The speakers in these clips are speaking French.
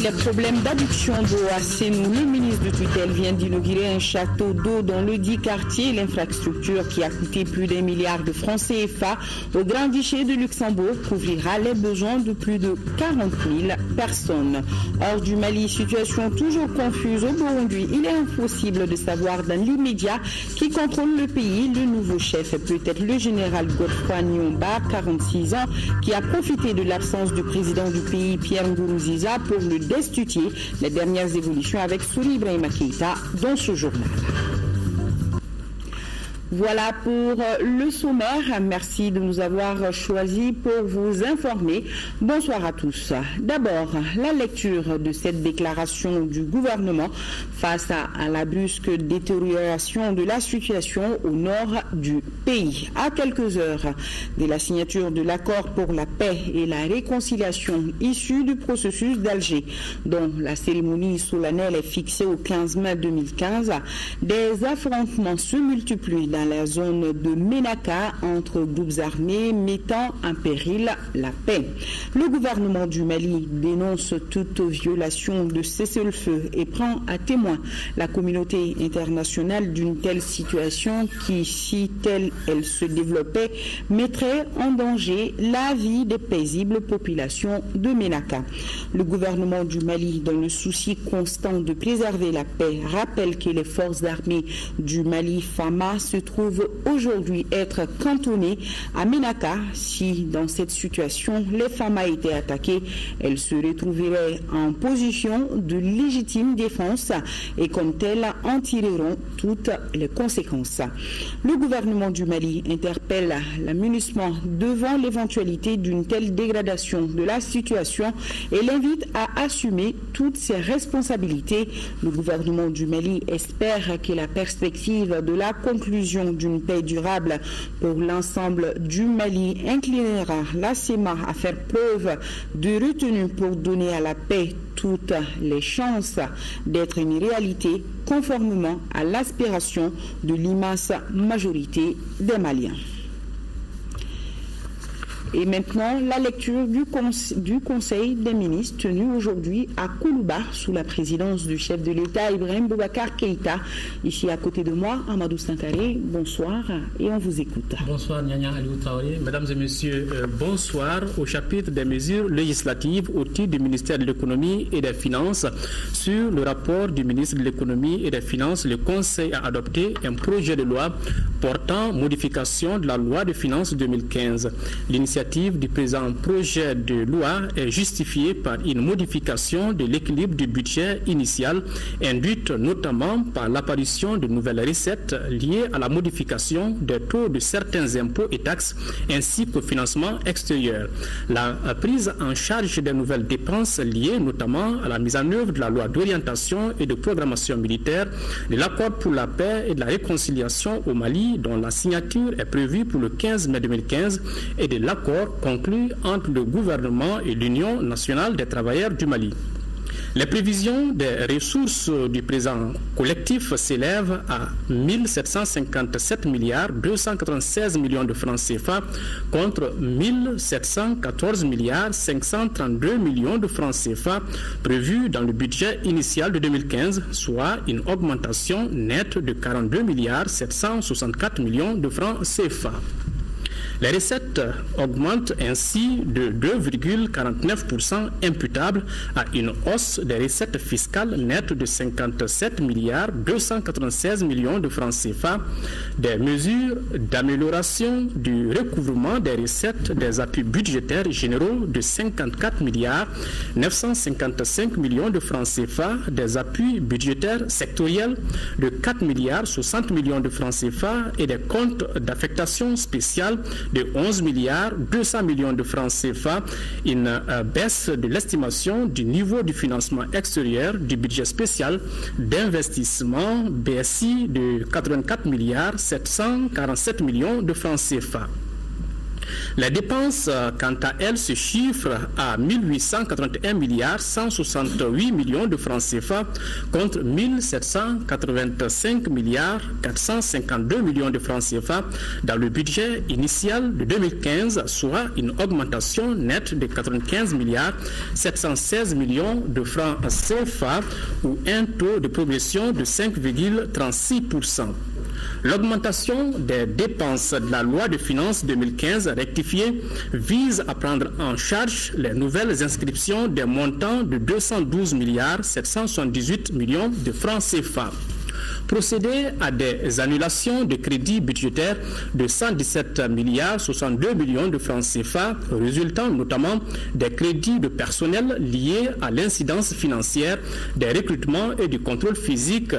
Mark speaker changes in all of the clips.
Speaker 1: les problèmes d'adduction d'eau à Sénou, le ministre de tutelle vient d'inaugurer un château d'eau dans le dit quartier. L'infrastructure qui a coûté plus d'1 milliard de francs CFA au Grand-Duché de Luxembourg couvrira les besoins de plus de 40 000 personnes. Hors du Mali, situation toujours confuse au Burundi. Il est impossible de savoir dans l'immédiat qui contrôle le pays. Le nouveau chef est peut-être le général Godefroy Nyomba, 46 ans, qui a profité de l'absence du président du pays, Pierre Nkurunziza, pour le destituer. Les dernières évolutions avec Souli Ibrahima Keïta dans ce journal. Voilà pour le sommaire. Merci de nous avoir choisis pour vous informer. Bonsoir à tous. D'abord, la lecture de cette déclaration du gouvernement face à la brusque détérioration de la situation au nord du pays. À quelques heures de la signature de l'accord pour la paix et la réconciliation issu du processus d'Alger, dont la cérémonie solennelle est fixée au 15 mai 2015, des affrontements se multiplient dans la zone de Ménaka entre groupes armés mettant en péril la paix. Le gouvernement du Mali dénonce toute violation de cessez-le-feu et prend à témoin la communauté internationale d'une telle situation qui, si telle elle se développait, mettrait en danger la vie des paisibles populations de Ménaka. Le gouvernement du Mali, dans le souci constant de préserver la paix, rappelle que les forces armées du Mali, FAMA, se trouvent aujourd'hui être cantonnées à Ménaka. Si dans cette situation les FAMA étaient attaquées, elles se retrouveraient en position de légitime défense et comme telles en tireront toutes les conséquences. Le gouvernement du Mali interpelle la MINUSMA devant l'éventualité d'une telle dégradation de la situation et l'invite à assumer toutes ses responsabilités. Le gouvernement du Mali espère que la perspective de la conclusion d'une paix durable pour l'ensemble du Mali inclinera la CEMA à faire preuve de retenue pour donner à la paix toutes les chances d'être une réalité conformément à l'aspiration de l'immense majorité des Maliens. Et maintenant, la lecture du Conseil des ministres tenu aujourd'hui à Koulouba sous la présidence du chef de l'État Ibrahim Boubacar Keïta. Ici à côté de moi, Amadou Sankaré, bonsoir et on vous écoute.
Speaker 2: Bonsoir Nyanya Aliou Traoré. Mesdames et messieurs, bonsoir. Au chapitre des mesures législatives au titre du ministère de l'économie et des finances, sur le rapport du ministre de l'économie et des finances, le Conseil a adopté un projet de loi portant modification de la loi de finances 2015. L'initiative du présent projet de loi est justifiée par une modification de l'équilibre du budget initial, induite notamment par l'apparition de nouvelles recettes liées à la modification des taux de certains impôts et taxes, ainsi qu'au financement extérieur. La prise en charge des nouvelles dépenses liées notamment à la mise en œuvre de la loi d'orientation et de programmation militaire, de l'accord pour la paix et de la réconciliation au Mali, dont la signature est prévue pour le 15 mai 2015, et de l'accord conclu entre le gouvernement et l'Union nationale des travailleurs du Mali. Les prévisions des ressources du présent collectif s'élèvent à 1 757 296 millions de francs CFA contre 1 714 532 millions de francs CFA prévus dans le budget initial de 2015, soit une augmentation nette de 42 764 millions de francs CFA. Les recettes augmentent ainsi de 2,49% imputable à une hausse des recettes fiscales nettes de 57 296 millions de francs CFA, des mesures d'amélioration du recouvrement des recettes des appuis budgétaires généraux de 54 955 millions de francs CFA, des appuis budgétaires sectoriels de 4 60 millions de francs CFA et des comptes d'affectation spéciale de 11 200 millions de francs CFA, une baisse de l'estimation du niveau du financement extérieur du budget spécial d'investissement BSI de 84 747 millions de francs CFA. Les dépenses, quant à elles, se chiffrent à 1881 milliards 168 millions de francs CFA contre 1785 milliards 452 millions de francs CFA dans le budget initial de 2015, soit une augmentation nette de 95 milliards 716 millions de francs CFA ou un taux de progression de 5,36%. L'augmentation des dépenses de la loi de finances 2015 rectifiée vise à prendre en charge les nouvelles inscriptions des montants de 212 milliards 778 millions de francs CFA. Procéder à des annulations de crédits budgétaires de 117 milliards 62 millions de francs CFA, résultant notamment des crédits de personnel liés à l'incidence financière des recrutements et du contrôle physique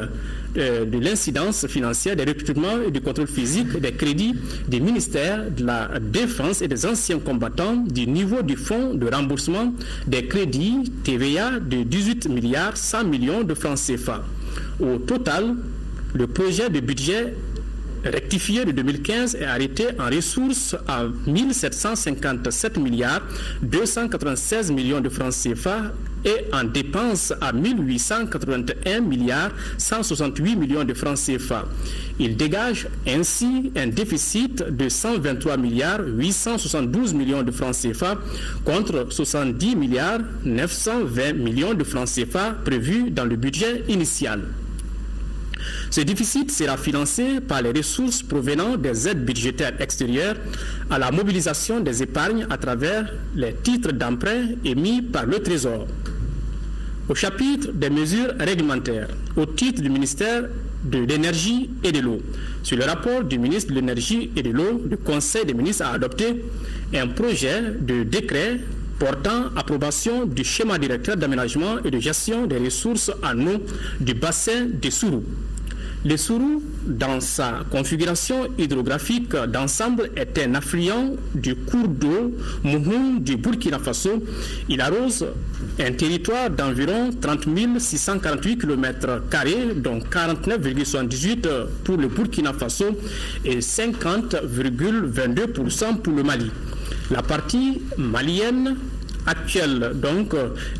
Speaker 2: de l'incidence financière des recrutements et du contrôle physique des crédits des ministères de la Défense et des anciens combattants du niveau du fonds de remboursement des crédits TVA de 18 milliards 100 millions de francs CFA. Au total, le projet de budget rectifié de 2015 est arrêté en ressources à 1757 milliards 296 millions de francs CFA et en dépenses à 1881 milliards 168 millions de francs CFA. Il dégage ainsi un déficit de 123 milliards 872 millions de francs CFA contre 70 milliards 920 millions de francs CFA prévus dans le budget initial. Ce déficit sera financé par les ressources provenant des aides budgétaires extérieures à la mobilisation des épargnes à travers les titres d'emprunt émis par le Trésor. Au chapitre des mesures réglementaires, au titre du ministère de l'Énergie et de l'Eau. Sur le rapport du ministre de l'Énergie et de l'Eau, le Conseil des ministres a adopté un projet de décret portant approbation du schéma directeur d'aménagement et de gestion des ressources en eau du bassin des Sourou. Le Sourou, dans sa configuration hydrographique d'ensemble, est un affluent du cours d'eau Mouhoum du Burkina Faso. Il arrose un territoire d'environ 30 648 km², dont 49,78 pour le Burkina Faso et 50,22% pour le Mali. La partie malienne actuelle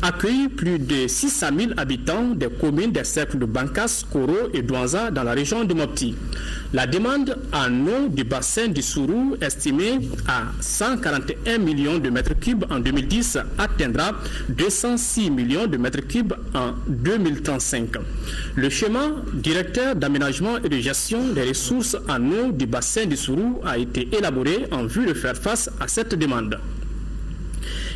Speaker 2: accueille plus de 600 000 habitants des communes des cercles de Bankas, Koro et Douanza dans la région de Mopti. La demande en eau du bassin du Sourou, estimée à 141 millions de mètres cubes en 2010, atteindra 206 millions de mètres cubes en 2035. Le schéma directeur d'aménagement et de gestion des ressources en eau du bassin du Sourou a été élaboré en vue de faire face à cette demande.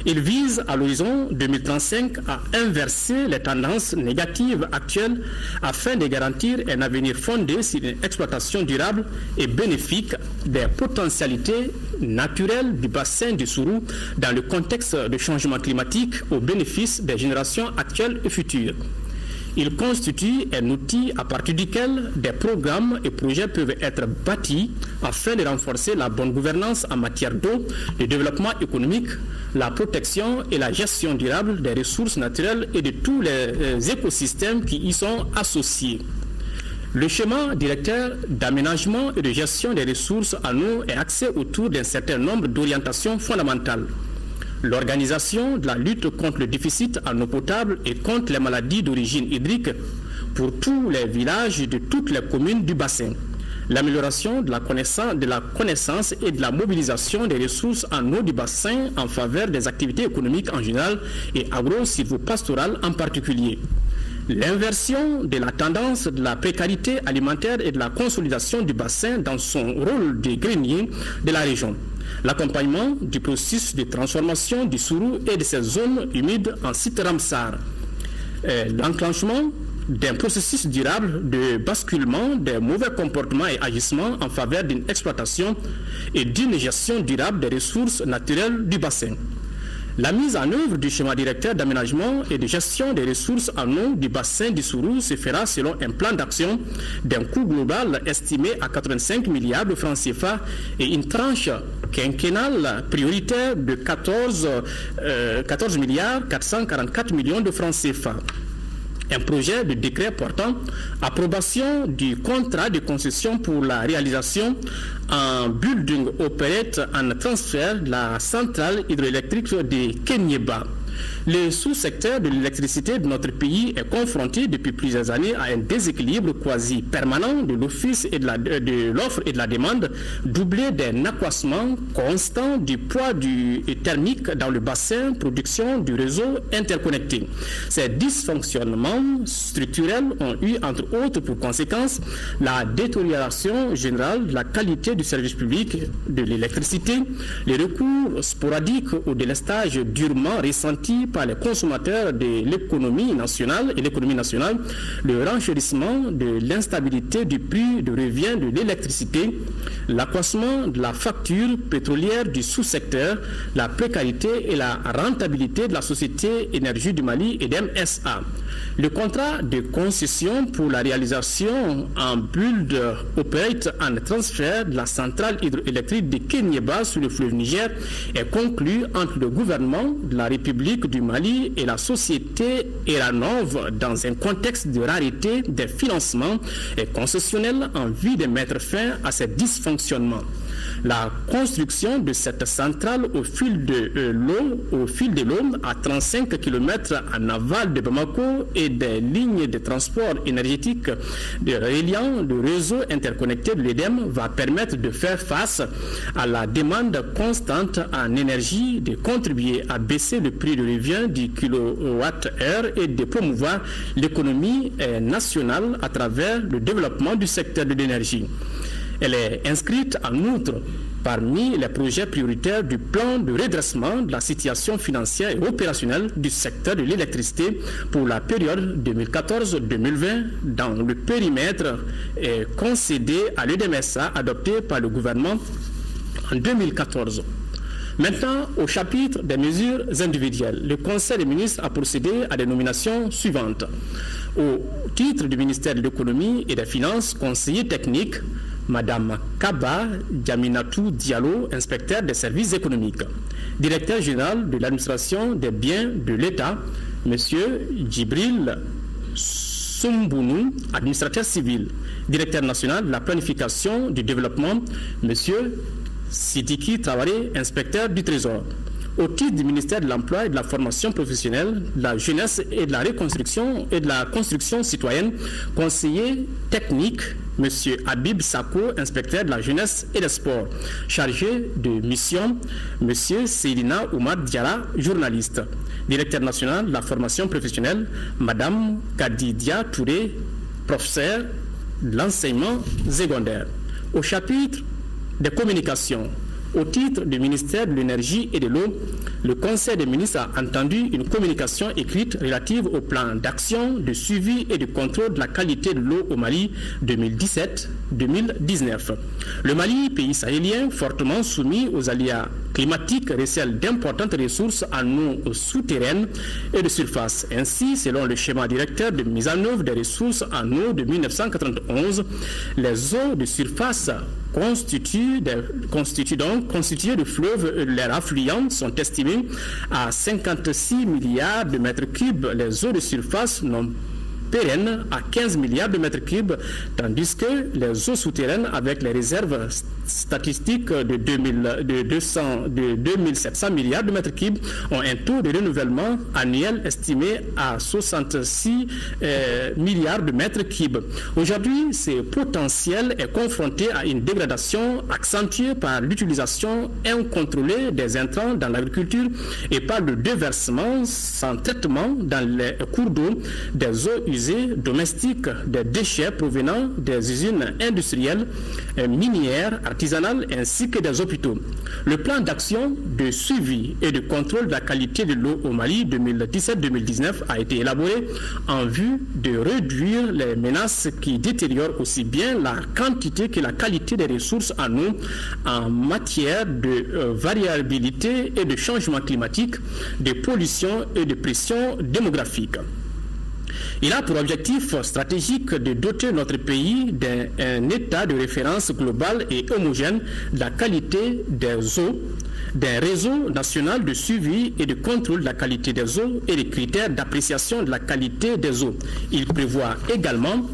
Speaker 2: Il vise à l'horizon 2035 à inverser les tendances négatives actuelles afin de garantir un avenir fondé sur une exploitation durable et bénéfique des potentialités naturelles du bassin du Sourou dans le contexte de changement climatique au bénéfice des générations actuelles et futures. Il constitue un outil à partir duquel des programmes et projets peuvent être bâtis afin de renforcer la bonne gouvernance en matière d'eau, le développement économique, la protection et la gestion durable des ressources naturelles et de tous les écosystèmes qui y sont associés. Le schéma directeur d'aménagement et de gestion des ressources en eau est axé autour d'un certain nombre d'orientations fondamentales. L'organisation de la lutte contre le déficit en eau potable et contre les maladies d'origine hydrique pour tous les villages de toutes les communes du bassin. L'amélioration de la connaissance et de la mobilisation des ressources en eau du bassin en faveur des activités économiques en général et agro-silvopastorales en particulier. L'inversion de la tendance de la précarité alimentaire et de la consolidation du bassin dans son rôle de grenier de la région. L'accompagnement du processus de transformation du Sourou et de ses zones humides en site Ramsar. L'enclenchement d'un processus durable de basculement des mauvais comportements et agissements en faveur d'une exploitation et d'une gestion durable des ressources naturelles du bassin. La mise en œuvre du schéma directeur d'aménagement et de gestion des ressources en eau du bassin du Sourou se fera selon un plan d'action d'un coût global estimé à 85 milliards de francs CFA et une tranche quinquennale prioritaire de 14 milliards 444 millions de francs CFA. un projet de décret portant approbation du contrat de concession pour la réalisation en building operate and transfer de la centrale hydroélectrique de Kenyeba. Le sous-secteur de l'électricité de notre pays est confronté depuis plusieurs années à un déséquilibre quasi permanent de l'offre et de la demande, doublé d'un accroissement constant du poids du thermique dans le bassin production du réseau interconnecté. Ces dysfonctionnements structurels ont eu entre autres pour conséquence la détérioration générale de la qualité du service public de l'électricité, les recours sporadiques au délestage durement ressentis par les consommateurs de l'économie nationale le renchérissement de l'instabilité du prix de revient de l'électricité, l'accroissement de la facture pétrolière du sous-secteur, la précarité et la rentabilité de la société Énergie du Mali et d'MSA. Le contrat de concession pour la réalisation en build, operate and transfer de la centrale hydroélectrique de Kenyeba sur le fleuve Niger est conclu entre le gouvernement de la République du Mali et la société Eranov dans un contexte de rareté des financements concessionnels en vue de mettre fin à ces dysfonctionnements. La construction de cette centrale au fil de l'eau à 35 km en aval de Bamako et des lignes de transport énergétique reliant le réseau interconnecté de l'EDEM va permettre de faire face à la demande constante en énergie, de contribuer à baisser le prix de revient du kilowattheure et de promouvoir l'économie nationale à travers le développement du secteur de l'énergie. Elle est inscrite en outre parmi les projets prioritaires du plan de redressement de la situation financière et opérationnelle du secteur de l'électricité pour la période 2014-2020 dans le périmètre concédé à l'EDMSA adopté par le gouvernement en 2014. Maintenant, au chapitre des mesures individuelles, le Conseil des ministres a procédé à des nominations suivantes. Au titre du ministère de l'Économie et des Finances, conseiller technique, Madame Kaba Diaminatou Diallo, inspecteur des services économiques. Directeur général de l'administration des biens de l'État, Monsieur Djibril Sumbounou, administrateur civil. Directeur national de la planification du développement, Monsieur Sidiki Traoré, inspecteur du Trésor. Au titre du ministère de l'Emploi et de la formation professionnelle, de la jeunesse et de la reconstruction et de la construction citoyenne, conseiller technique, M. Habib Sako, inspecteur de la jeunesse et des sports. Chargé de mission, M. Seydina Oumar Diara, journaliste. Directeur national de la formation professionnelle, Mme Kadidia Touré, professeur de l'enseignement secondaire. Au chapitre des communications, au titre du ministère de l'Énergie et de l'Eau, le Conseil des ministres a entendu une communication écrite relative au plan d'action, de suivi et de contrôle de la qualité de l'eau au Mali 2017-2019. Le Mali, pays sahélien fortement soumis aux aléas climatiques, recèle d'importantes ressources en eau souterraine et de surface. Ainsi, selon le schéma directeur de mise en œuvre des ressources en eau de 1991, les eaux de surface constituées de fleuves et leurs affluents sont estimés à 56 milliards de mètres cubes. Les eaux de surface non pérennes à 15 milliards de mètres cubes, tandis que les eaux souterraines avec les réserves statistiques de 2700 milliards de mètres cubes ont un taux de renouvellement annuel estimé à 66 milliards de mètres cubes. Aujourd'hui, ce potentiel est confronté à une dégradation accentuée par l'utilisation incontrôlée des intrants dans l'agriculture et par le déversement sans traitement dans les cours d'eau des eaux usées domestiques, des déchets provenant des usines industrielles, minières, artisanales ainsi que des hôpitaux. Le plan d'action de suivi et de contrôle de la qualité de l'eau au Mali 2017-2019 a été élaboré en vue de réduire les menaces qui détériorent aussi bien la quantité que la qualité des ressources en eau en matière de variabilité et de changement climatique, de pollution et de pression démographique. Il a pour objectif stratégique de doter notre pays d'un état de référence global et homogène de la qualité des eaux, d'un réseau national de suivi et de contrôle de la qualité des eaux et des critères d'appréciation de la qualité des eaux. Il prévoit également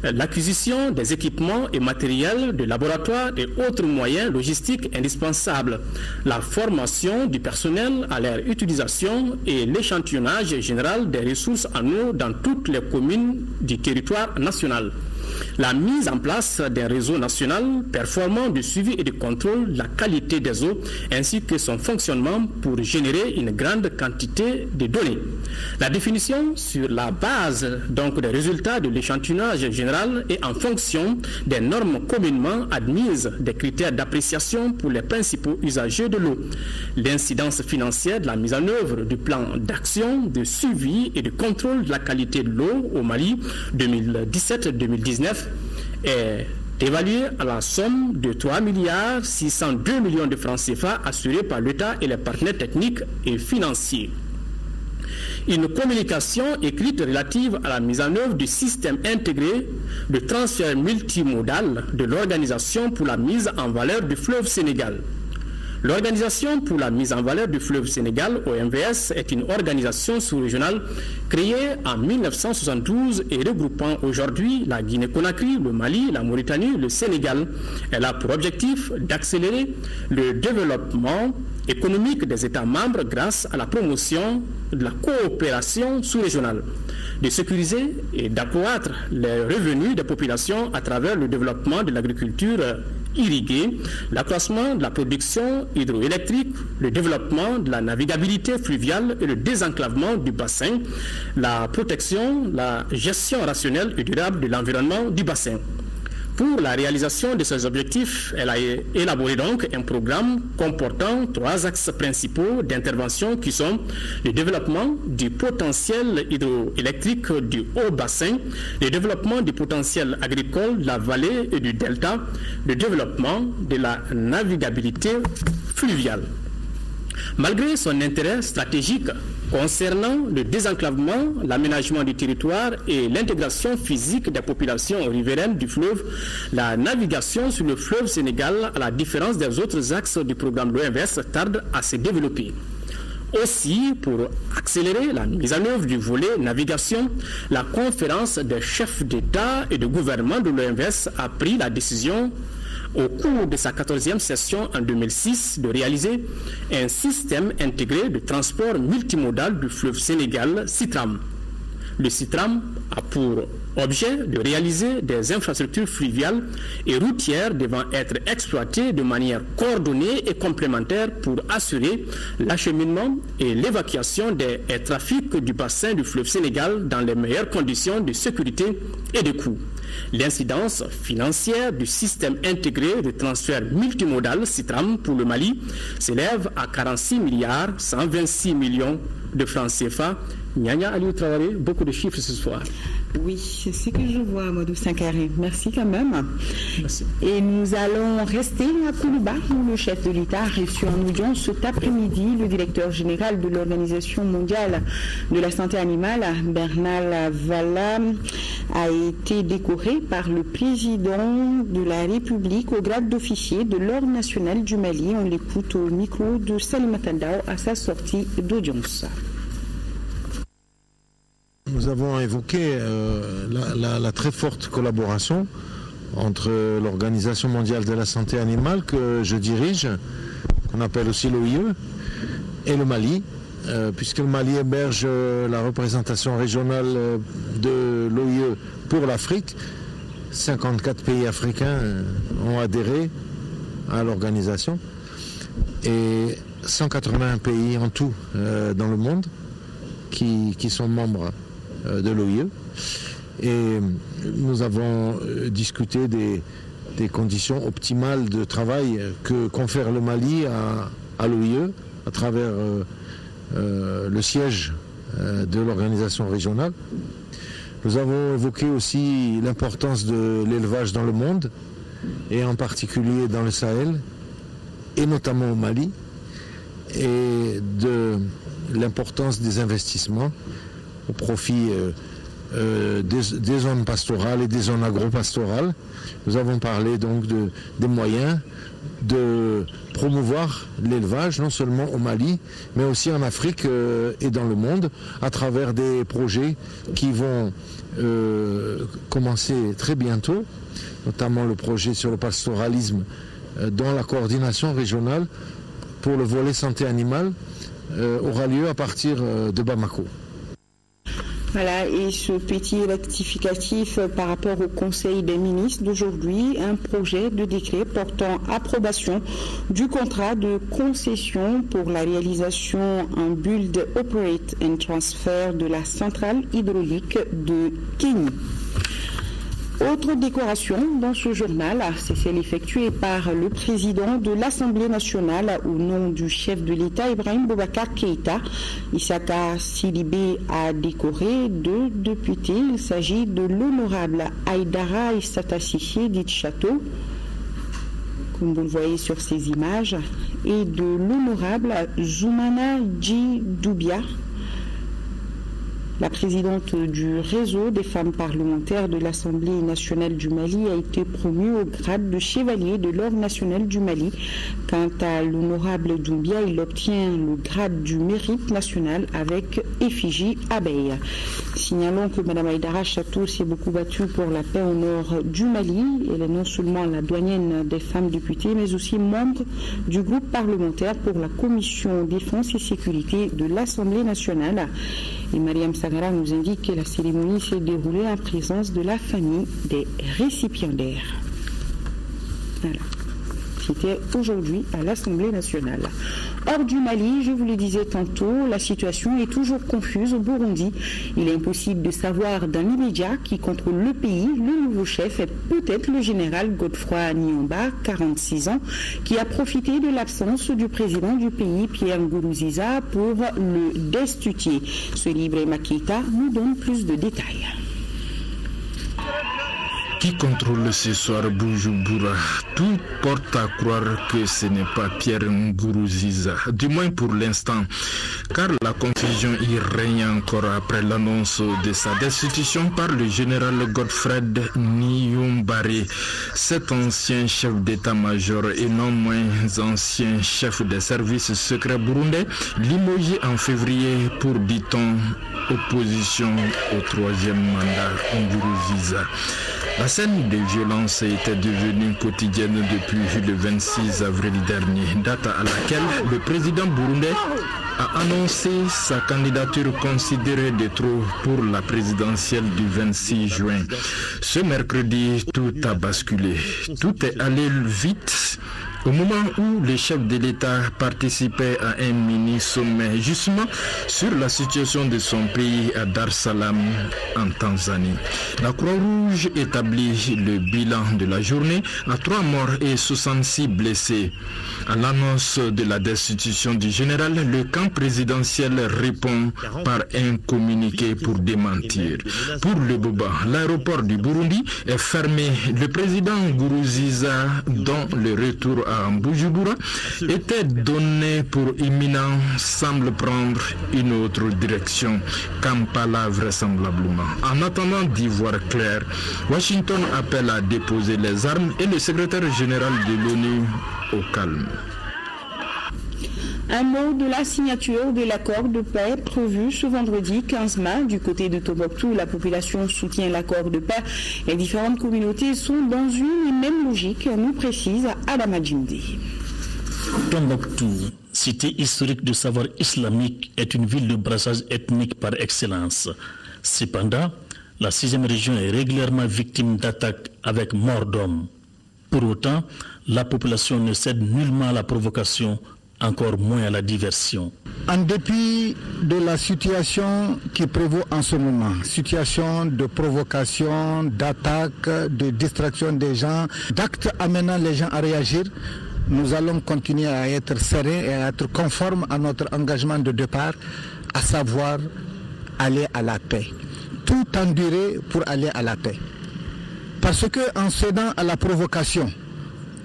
Speaker 2: l'acquisition des équipements et matériels de laboratoire et autres moyens logistiques indispensables, la formation du personnel à leur utilisation et l'échantillonnage général des ressources en eau dans toutes les communes du territoire national. La mise en place d'un réseau national performant de suivi et de contrôle de la qualité des eaux ainsi que son fonctionnement pour générer une grande quantité de données. La définition sur la base donc des résultats de l'échantillonnage général et en fonction des normes communément admises des critères d'appréciation pour les principaux usagers de l'eau. L'incidence financière de la mise en œuvre du plan d'action, de suivi et de contrôle de la qualité de l'eau au Mali 2017-2019 est évalué à la somme de 3,602 milliards de francs CFA assurés par l'État et les partenaires techniques et financiers. Une communication écrite relative à la mise en œuvre du système intégré de transfert multimodal de l'Organisation pour la mise en valeur du fleuve Sénégal. L'Organisation pour la mise en valeur du fleuve Sénégal, OMVS, est une organisation sous-régionale créée en 1972 et regroupant aujourd'hui la Guinée-Conakry, le Mali, la Mauritanie, le Sénégal. Elle a pour objectif d'accélérer le développement économique des États membres grâce à la promotion de la coopération sous-régionale, de sécuriser et d'accroître les revenus des populations à travers le développement de l'agriculture irriguée, l'accroissement de la production hydroélectrique, le développement de la navigabilité fluviale et le désenclavement du bassin, la protection, la gestion rationnelle et durable de l'environnement du bassin. Pour la réalisation de ces objectifs, elle a élaboré donc un programme comportant 3 axes principaux d'intervention qui sont le développement du potentiel hydroélectrique du haut bassin, le développement du potentiel agricole de la vallée et du delta, le développement de la navigabilité fluviale. Malgré son intérêt stratégique concernant le désenclavement, l'aménagement du territoire et l'intégration physique des populations riveraines du fleuve, la navigation sur le fleuve Sénégal, à la différence des autres axes du programme de l'OMVS, tarde à se développer. Aussi, pour accélérer la mise en œuvre du volet navigation, la conférence des chefs d'État et de gouvernement de l'OMVS a pris la décision au cours de sa 14e session en 2006 de réaliser un système intégré de transport multimodal du fleuve Sénégal, CITRAM. Le CITRAM a pour objet de réaliser des infrastructures fluviales et routières devant être exploitées de manière coordonnée et complémentaire pour assurer l'acheminement et l'évacuation des trafics du bassin du fleuve Sénégal dans les meilleures conditions de sécurité et de coût. L'incidence financière du système intégré de transfert multimodal CITRAM pour le Mali s'élève à 46,126 milliards de francs CFA. Nyanya Aliou Traoré, beaucoup de chiffres ce soir.
Speaker 1: Oui, c'est ce que je vois, Modou Sankaré. Merci quand même.
Speaker 2: Merci.
Speaker 1: Et nous allons rester à Koulouba, où le chef de l'État a reçu en audience cet après-midi le directeur général de l'Organisation mondiale de la santé animale, Bernal Valla, a été décoré par le président de la République au grade d'officier de l'Ordre national du Mali. On l'écoute au micro de Salimata Ndao à sa sortie d'audience.
Speaker 3: Nous avons évoqué la très forte collaboration entre l'Organisation mondiale de la santé animale que je dirige, qu'on appelle aussi l'OIE, et le Mali, puisque le Mali héberge la représentation régionale de l'OIE pour l'Afrique. 54 pays africains ont adhéré à l'organisation et 181 pays en tout dans le monde qui sont membres de l'OIE, et nous avons discuté des conditions optimales de travail que confère le Mali à l'OIE à travers le siège de l'organisation régionale. Nous avons évoqué aussi l'importance de l'élevage dans le monde, et en particulier dans le Sahel, et notamment au Mali, et de l'importance des investissements au profit des zones pastorales et des zones agro-pastorales. Nous avons parlé donc des moyens de promouvoir l'élevage, non seulement au Mali, mais aussi en Afrique et dans le monde, à travers des projets qui vont commencer très bientôt, notamment le projet sur le pastoralisme dont la coordination régionale pour le volet santé animale aura lieu à partir de Bamako.
Speaker 1: Voilà, et ce petit rectificatif par rapport au Conseil des ministres d'aujourd'hui, un projet de décret portant approbation du contrat de concession pour la réalisation en build, operate and transfer de la centrale hydraulique de Kény. Autre décoration dans ce journal, c'est celle effectuée par le président de l'Assemblée nationale au nom du chef de l'État, Ibrahim Boubacar Keïta. Issaka Sidibé a décoré 2 députés. Il s'agit de l'honorable Aïdara Issata Sissé, dit Château, comme vous le voyez sur ces images, et de l'honorable Zoumana Dji Doubia. La présidente du réseau des femmes parlementaires de l'Assemblée nationale du Mali a été promue au grade de chevalier de l'Ordre national du Mali. Quant à l'honorable Doumbia, il obtient le grade du mérite national avec effigie abeille. Signalons que Mme Aïdara Château s'est beaucoup battue pour la paix au nord du Mali. Elle est non seulement la doyenne des femmes députées, mais aussi membre du groupe parlementaire pour la commission défense et sécurité de l'Assemblée nationale. Et Mariam Sagara nous indique que la cérémonie s'est déroulée en présence de la famille des récipiendaires. Voilà. C'était aujourd'hui à l'Assemblée nationale. Hors du Mali, je vous le disais tantôt, la situation est toujours confuse au Burundi. Il est impossible de savoir dans l'immédiat qui contrôle le pays. Le nouveau chef est peut-être le général Godefroy Niomba, 46 ans, qui a profité de l'absence du président du pays, Pierre Nkurunziza, pour le destituer. Ce Ibrahima Keïta nous donne plus de détails.
Speaker 4: Qui contrôle ce soir Bujumbura? Tout porte à croire que ce n'est pas Pierre Nkurunziza, du moins pour l'instant, car la confusion y règne encore après l'annonce de sa destitution par le général Godfred Niyombare, cet ancien chef d'état-major et non moins ancien chef des services secrets burundais, limogé en février pour, dit-on, opposition au troisième mandat Nkurunziza. La scène de violence était devenue quotidienne depuis le 26 avril dernier, date à laquelle le président burundais a annoncé sa candidature considérée de trop pour la présidentielle du 26 juin. Ce mercredi, tout a basculé. Tout est allé vite. Au moment où le chef de l'État participait à un mini-sommet justement sur la situation de son pays à Dar es Salaam en Tanzanie. La Croix-Rouge établit le bilan de la journée à 3 morts et 66 blessés. À l'annonce de la destitution du général, le camp présidentiel répond par un communiqué pour démentir. Pour le Boba, l'aéroport du Burundi est fermé. Le président Nkurunziza, dont le retour à Bujumbura était donné pour imminent, semble prendre une autre direction. Kampala vraisemblablement. En attendant d'y voir clair, Washington appelle à déposer les armes et le secrétaire général de l'ONU au calme.
Speaker 1: Un mot de la signature de l'accord de paix prévu ce vendredi 15 mai. Du côté de Tombouctou, la population soutient l'accord de paix. Les différentes communautés sont dans une et même logique, nous précise Adama Djindi.
Speaker 5: Tombouctou, cité historique de savoir islamique, est une ville de brassage ethnique par excellence. Cependant, la 6e région est régulièrement victime d'attaques avec mort d'hommes. Pour autant, la population ne cède nullement à la provocation, encore moins à la diversion.
Speaker 6: En dépit de la situation qui prévaut en ce moment, situation de provocation, d'attaque, de distraction des gens, d'actes amenant les gens à réagir, nous allons continuer à être sereins et à être conformes à notre engagement de départ, à savoir aller à la paix. Tout endurer pour aller à la paix. Parce qu'en cédant à la provocation,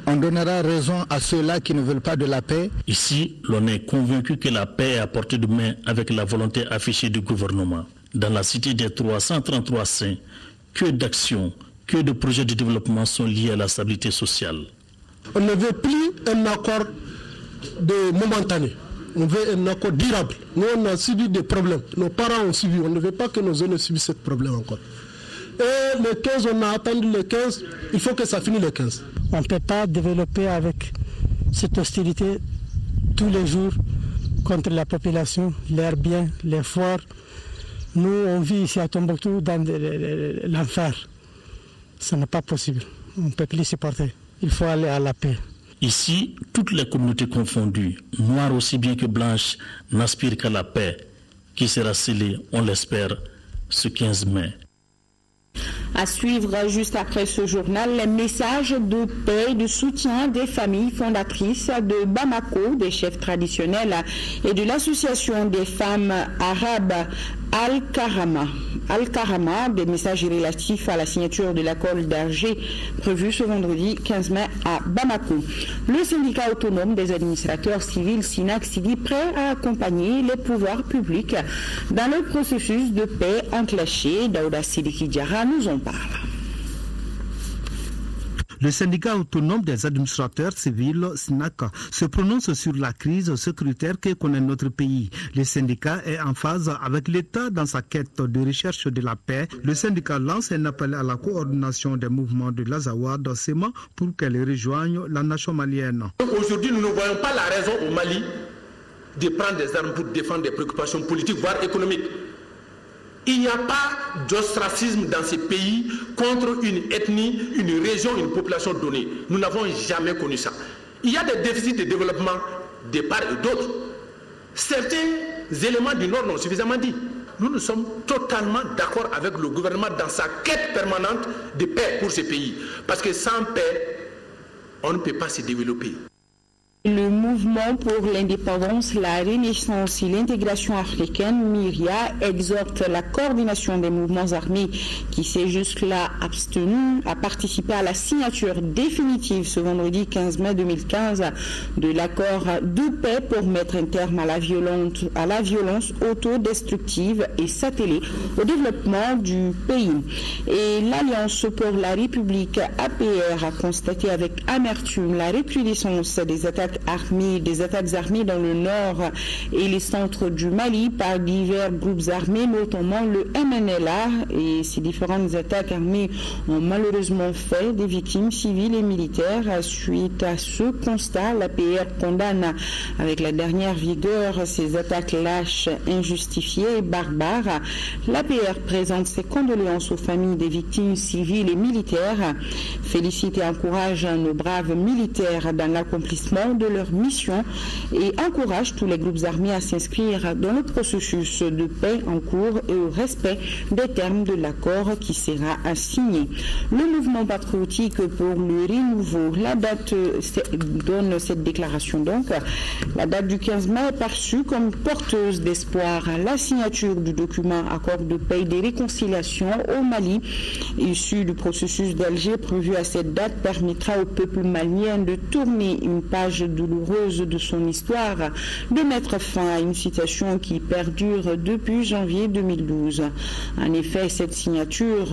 Speaker 6: on donnera raison à ceux-là qui ne veulent pas de la paix.
Speaker 5: Ici, l'on est convaincu que la paix est à portée de main avec la volonté affichée du gouvernement. Dans la cité des 333 saints, que d'actions, que de projets de développement sont liés à la stabilité sociale.
Speaker 7: On ne veut plus un accord de momentané. On veut un accord durable. Nous, on a subi des problèmes. Nos parents ont subi. On ne veut pas que nos zones subissent ce problème encore. Et le 15, on a attendu le 15. Il faut que ça finisse le 15.
Speaker 8: On ne peut pas développer avec cette hostilité tous les jours contre la population, leurs biens, les forts. Nous, on vit ici à Tombouctou dans l'enfer. Ce n'est pas possible. On ne peut plus supporter. Il faut aller à la paix.
Speaker 5: Ici, toutes les communautés confondues, noires aussi bien que blanches, n'aspirent qu'à la paix, qui sera scellée, on l'espère, ce 15 mai.
Speaker 1: À suivre juste après ce journal, les messages de paix et de soutien des familles fondatrices de Bamako, des chefs traditionnels et de l'association des femmes arabes Al-Karama, des messages relatifs à la signature de l'accord d'Alger prévu ce vendredi 15 mai à Bamako. Le syndicat autonome des administrateurs civils SYNAC s'y dit prêt à accompagner les pouvoirs publics dans le processus de paix enclenché. Daouda Sidiki Diarra nous en parle.
Speaker 9: Le syndicat autonome des administrateurs civils, SYNAC, se prononce sur la crise sécuritaire que connaît notre pays. Le syndicat est en phase avec l'État dans sa quête de recherche de la paix. Le syndicat lance un appel à la coordination des mouvements de l'Azawad SEMA pour qu'elle rejoigne la nation malienne.
Speaker 10: Aujourd'hui, nous ne voyons pas la raison au Mali de prendre des armes pour défendre des préoccupations politiques, voire économiques. Il n'y a pas d'ostracisme dans ces pays contre une ethnie, une région, une population donnée. Nous n'avons jamais connu ça. Il y a des déficits de développement de part et d'autre. Certains éléments du Nord l'ont suffisamment dit. Nous sommes totalement d'accord avec le gouvernement dans sa quête permanente de paix pour ces pays. Parce que sans paix, on ne peut pas se développer.
Speaker 1: Le mouvement pour l'indépendance, la renaissance et l'intégration africaine, MIRIA, exhorte la coordination des mouvements armés qui s'est jusque-là abstenu à participer à la signature définitive ce vendredi 15 mai 2015 de l'accord de paix pour mettre un terme à la violence autodestructive et s'atteler au développement du pays. Et l'Alliance pour la République APR a constaté avec amertume la recrudescence des attaques armées dans le nord et les centres du Mali par divers groupes armés, notamment le MNLA, et ces différentes attaques armées ont malheureusement fait des victimes civiles et militaires. Suite à ce constat, l'APR condamne avec la dernière vigueur ces attaques lâches, injustifiées et barbares. L'APR présente ses condoléances aux familles des victimes civiles et militaires, félicite et encourage nos braves militaires dans l'accomplissement de leur mission et encourage tous les groupes armés à s'inscrire dans le processus de paix en cours et au respect des termes de l'accord qui sera signé. Le mouvement patriotique pour le renouveau, la date donne cette déclaration donc. La date du 15 mai est perçue comme porteuse d'espoir. La signature du document accord de paix et de réconciliation au Mali, issu du processus d'Alger prévu à cette date, permettra au peuple malien de tourner une page douloureuse de son histoire, de mettre fin à une situation qui perdure depuis janvier 2012. En effet, cette signature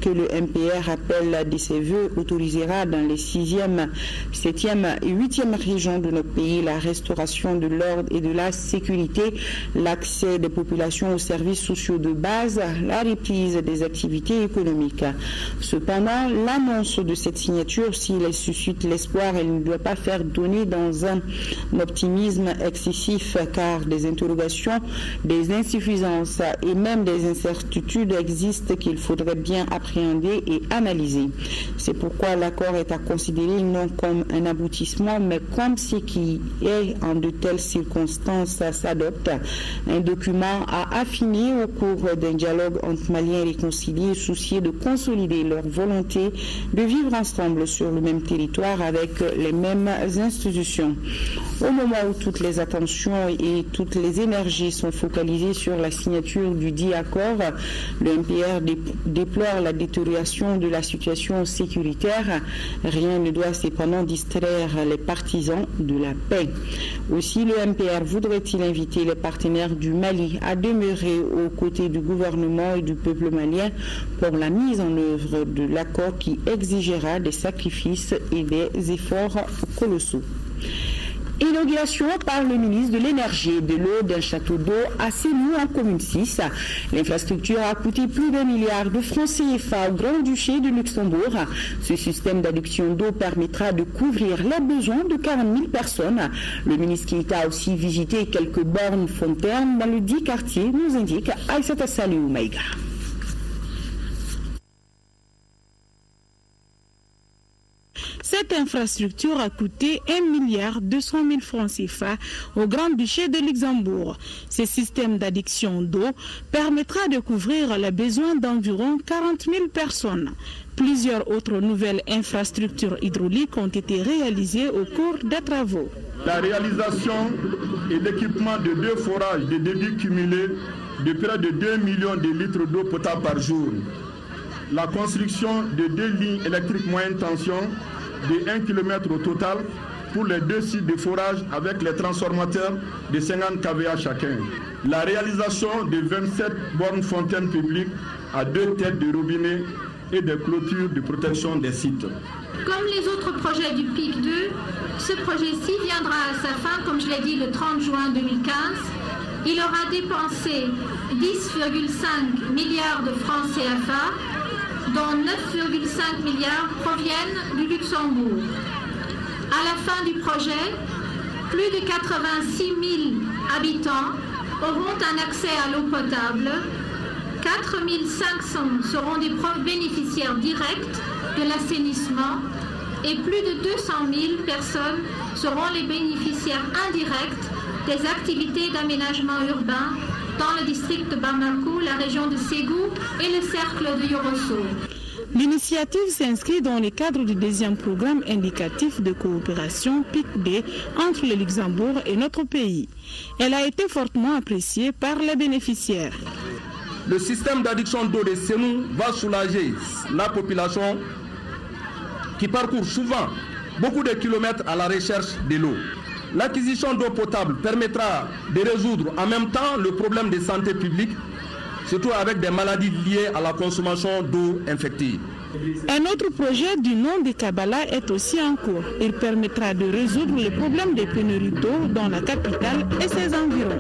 Speaker 1: que le MPR appelle de ses voeux autorisera dans les 6e, 7e et 8e régions de notre pays la restauration de l'ordre et de la sécurité, l'accès des populations aux services sociaux de base, la reprise des activités économiques. Cependant, l'annonce de cette signature, s'il suscite l'espoir, elle ne doit pas faire donner dans un optimisme excessif, car des interrogations, des insuffisances et même des incertitudes existent qu'il faudrait bien appréhender et analyser. C'est pourquoi l'accord est à considérer non comme un aboutissement, mais comme ce qui est en de telles circonstances s'adopte. Un document à affiner au cours d'un dialogue entre Maliens réconciliés, souciés de consolider leur volonté de vivre ensemble sur le même territoire avec les mêmes institutions. Au moment où toutes les attentions et toutes les énergies sont focalisées sur la signature du dit accord, le MPR déplore la détérioration de la situation sécuritaire. Rien ne doit cependant distraire les partisans de la paix. Aussi, le MPR voudrait-il inviter les partenaires du Mali à demeurer aux côtés du gouvernement et du peuple malien pour la mise en œuvre de l'accord qui exigera des sacrifices et des efforts colossaux. Inauguration par le ministre de l'Énergie et de l'eau d'un château d'eau à Sénou en commune 6. L'infrastructure a coûté plus d'1 milliard de francs CFA au Grand-Duché de Luxembourg. Ce système d'adduction d'eau permettra de couvrir les besoins de 40 000 personnes. Le ministre Keïta a aussi visité quelques bornes fontaines dans le dit quartier, nous indique Aïssata Saliou Maïga.
Speaker 11: Cette infrastructure a coûté 1 milliard 200 000 francs CFA au Grand-Duché de Luxembourg. Ce système d'adduction d'eau permettra de couvrir les besoins d'environ 40 000 personnes. Plusieurs autres nouvelles infrastructures hydrauliques ont été réalisées au cours des travaux.
Speaker 12: La réalisation et l'équipement de 2 forages de débit cumulé de près de 2 millions de litres d'eau potable par jour. La construction de 2 lignes électriques moyenne tension de 1 km au total pour les 2 sites de forage avec les transformateurs de 50 kVA chacun. La réalisation de 27 bornes fontaines publiques à 2 têtes de robinet et des clôtures de protection des sites.
Speaker 13: Comme les autres projets du PIC 2, ce projet-ci viendra à sa fin, comme je l'ai dit, le 30 juin 2015. Il aura dépensé 10,5 milliards de francs CFA, dont 9,5 milliards proviennent du Luxembourg. À la fin du projet, plus de 86 000 habitants auront un accès à l'eau potable, 4 500 seront des bénéficiaires directs de l'assainissement et plus de 200 000 personnes seront les bénéficiaires indirects des activités d'aménagement urbain dans le district de Bamako, la région de Ségou et le cercle de Yorosso.
Speaker 11: L'initiative s'inscrit dans le cadre du deuxième programme indicatif de coopération PIC-D entre le Luxembourg et notre pays. Elle a été fortement appréciée par les bénéficiaires.
Speaker 12: Le système d'adduction d'eau de Sénou va soulager la population qui parcourt souvent beaucoup de kilomètres à la recherche de l'eau. L'acquisition d'eau potable permettra de résoudre en même temps le problème de santé publique, surtout avec des maladies liées à la consommation d'eau infectée.
Speaker 11: Un autre projet du nom de Kabbalah est aussi en cours. Il permettra de résoudre le problème des pénuries d'eau dans la capitale et ses environs.